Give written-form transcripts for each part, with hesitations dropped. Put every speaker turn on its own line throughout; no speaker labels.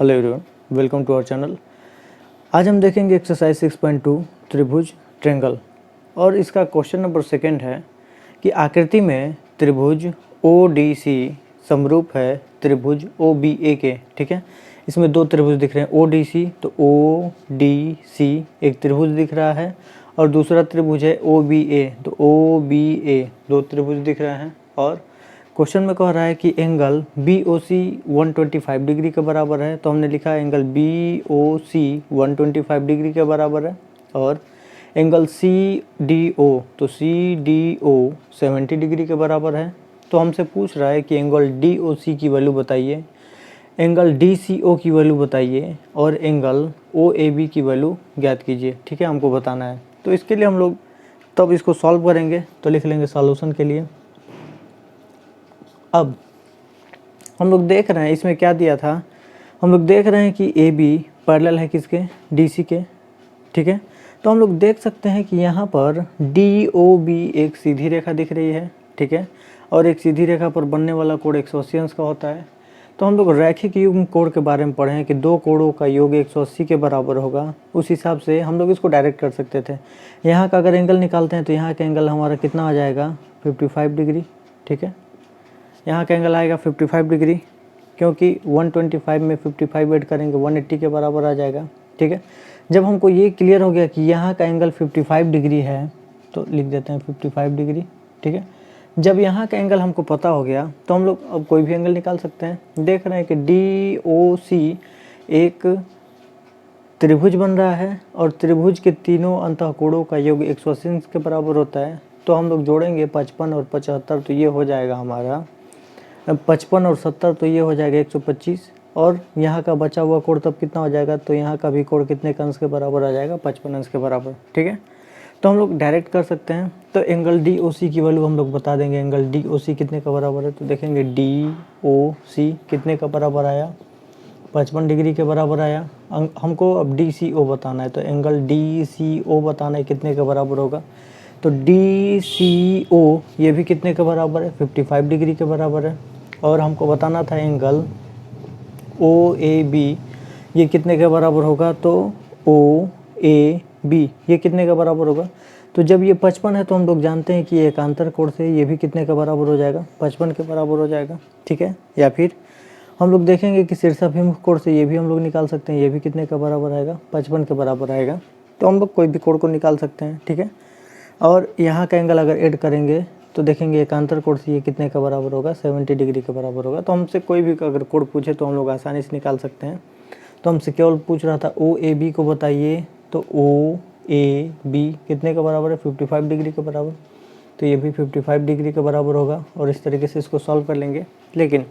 Hello everyone, welcome to our channel. आज हम देखेंगे एक्सरसाइज 6.2 त्रिभुज ट्रेंगल और इसका क्वेश्चन नंबर 2 है कि आकृति में त्रिभुज ODC समरूप है त्रिभुज OBA के। ठीक है, इसमें दो त्रिभुज दिख रहे हैं ODC, तो ODC एक त्रिभुज दिख रहा है और दूसरा त्रिभुज है OBA, तो OBA दो त्रिभुज दिख रहे हैं। और क्वेश्चन में कह रहा है कि एंगल BOC 125 डिग्री के बराबर है, तो हमने लिखा एंगल BOC 125 डिग्री के बराबर है। और एंगल CDO, तो CDO 70 डिग्री के बराबर है। तो हमसे पूछ रहा है कि एंगल DOC की वैल्यू बताइए, एंगल DCO की वैल्यू बताइए और एंगल OAB की वैल्यू ज्ञात कीजिए। ठीक है, हमको बताना है। तो इसके लिए हम लोग तब इसको सॉल्व करेंगे, तो लिख लेंगे सॉल्यूशन के लिए। अब हम लोग देख रहे हैं इसमें क्या दिया था, हम लोग देख रहे हैं कि AB पैरेलल है किसके, DC के। ठीक है, तो हम लोग देख सकते हैं कि यहाँ पर DOB एक सीधी रेखा दिख रही है। ठीक है, और एक सीधी रेखा पर बनने वाला कोण 180 अंश का होता है। तो हम लोग रैखिक युग्म कोण के बारे में पढ़े हैं कि दो कोणों का योग 180 के बराबर होगा। उस हिसाब से हम लोग इसको डायरेक्ट कर सकते थे। यहाँ का अगर एंगल निकालते हैं तो यहाँ का एंगल हमारा कितना आ जाएगा, 55 डिग्री। ठीक है, यहाँ का एंगल आएगा 55 डिग्री, क्योंकि 125 में 55 ऐड करेंगे 180 के बराबर आ जाएगा। ठीक है, जब हमको ये क्लियर हो गया कि यहाँ का एंगल 55 डिग्री है तो लिख देते हैं 55 डिग्री। ठीक है, जब यहाँ का एंगल हमको पता हो गया तो हम लोग अब कोई भी एंगल निकाल सकते हैं। देख रहे हैं कि DOC एक त्रिभुज बन रहा है और त्रिभुज के तीनों अंतःकोणों का योग 180 अंश के बराबर होता है। तो हम लोग जोड़ेंगे 55 और 75, तो ये हो जाएगा हमारा 55 और 70, तो ये हो जाएगा 125। और यहाँ का बचा हुआ कोण तब कितना हो जाएगा, तो यहाँ का भी कोण कितने अंश के बराबर आ जाएगा, 55 अंश के बराबर। ठीक है, तो हम लोग डायरेक्ट कर सकते हैं। तो एंगल DOC की वैल्यू हम लोग बता देंगे। एंगल DOC कितने का बराबर है, तो देखेंगे DOC कितने का बराबर आया, 55 डिग्री के बराबर आया। हमको अब DCO बताना है, तो एंगल DCO बताना है कितने के बराबर होगा। तो DCO ये भी कितने के बराबर है, 55 डिग्री के बराबर है। और हमको बताना था एंगल OAB ये कितने के बराबर होगा, तो OAB ये कितने के बराबर होगा। तो जब ये 55 है तो हम लोग जानते हैं कि एकांतर कोण से ये भी कितने का बराबर हो जाएगा, 55 के बराबर हो जाएगा। ठीक है, या फिर हम लोग देखेंगे कि शीर्षाभिमुख कोण से ये भी हम लोग निकाल सकते हैं, ये भी कितने का बराबर आएगा, 55 के बराबर आएगा। तो हम लोग कोई भी कोण को निकाल सकते हैं। ठीक है, और यहाँ का एंगल अगर ऐड करेंगे तो देखेंगे एकांतर कोण से ये कितने का बराबर होगा, 70 डिग्री के बराबर होगा। तो हमसे कोई भी अगर कोण पूछे तो हम लोग आसानी से निकाल सकते हैं। तो हमसे केवल पूछ रहा था OAB को बताइए, तो OAB कितने का बराबर है, 55 डिग्री के बराबर। तो ये भी 55 डिग्री के बराबर होगा और इस तरीके से इसको सॉल्व कर लेंगे। लेकिन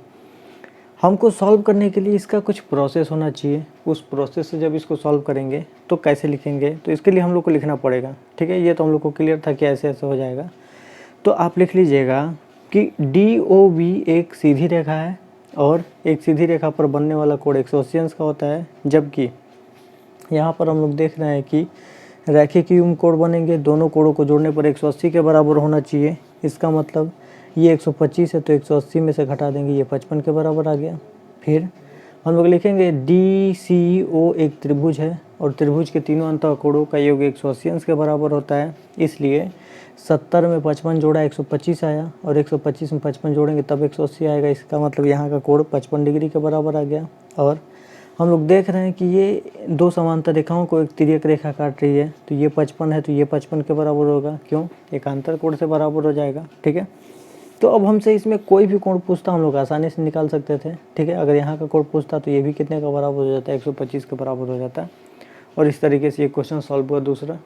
हमको सॉल्व करने के लिए इसका कुछ प्रोसेस होना चाहिए। उस प्रोसेस से जब इसको सॉल्व करेंगे तो कैसे लिखेंगे, तो इसके लिए हम लोग को लिखना पड़ेगा। ठीक है, ये तो हम लोग को क्लियर था कि ऐसे ऐसे हो जाएगा। तो आप लिख लीजिएगा कि DOB एक सीधी रेखा है और एक सीधी रेखा पर बनने वाला कोण 180 अंश का होता है। जबकि यहाँ पर हम लोग देख रहे हैं कि रैखिक युग्म कोण बनेंगे, दोनों कोणों को जोड़ने पर 180 के बराबर होना चाहिए। इसका मतलब ये 125 है तो 180 में से घटा देंगे, ये 55 के बराबर आ गया। फिर हम लोग लिखेंगे DCO एक त्रिभुज है और त्रिभुज के तीनों अंतःकोणों का योग 180 अंश के बराबर होता है। इसलिए 70 में 55 जोड़ा 125 आया और 125 में 55 जोड़ेंगे तब 180 आएगा। इसका मतलब यहाँ का कोण 55 डिग्री के बराबर आ गया। और हम लोग देख रहे हैं कि ये दो समांतर रेखाओं को एक तिर्यक रेखा काट रही है, तो ये 55 है तो ये 55 के बराबर होगा। क्यों, एकांतर कोण से बराबर हो जाएगा। ठीक है, तो अब हमसे इसमें कोई भी कोण पूछता हम लोग आसानी से निकाल सकते थे। ठीक है, अगर यहाँ का कोण पूछता तो ये भी कितने का बराबर हो जाता है, 125 के बराबर हो जाता है। और इस तरीके से ये क्वेश्चन सॉल्व हुआ दूसरा।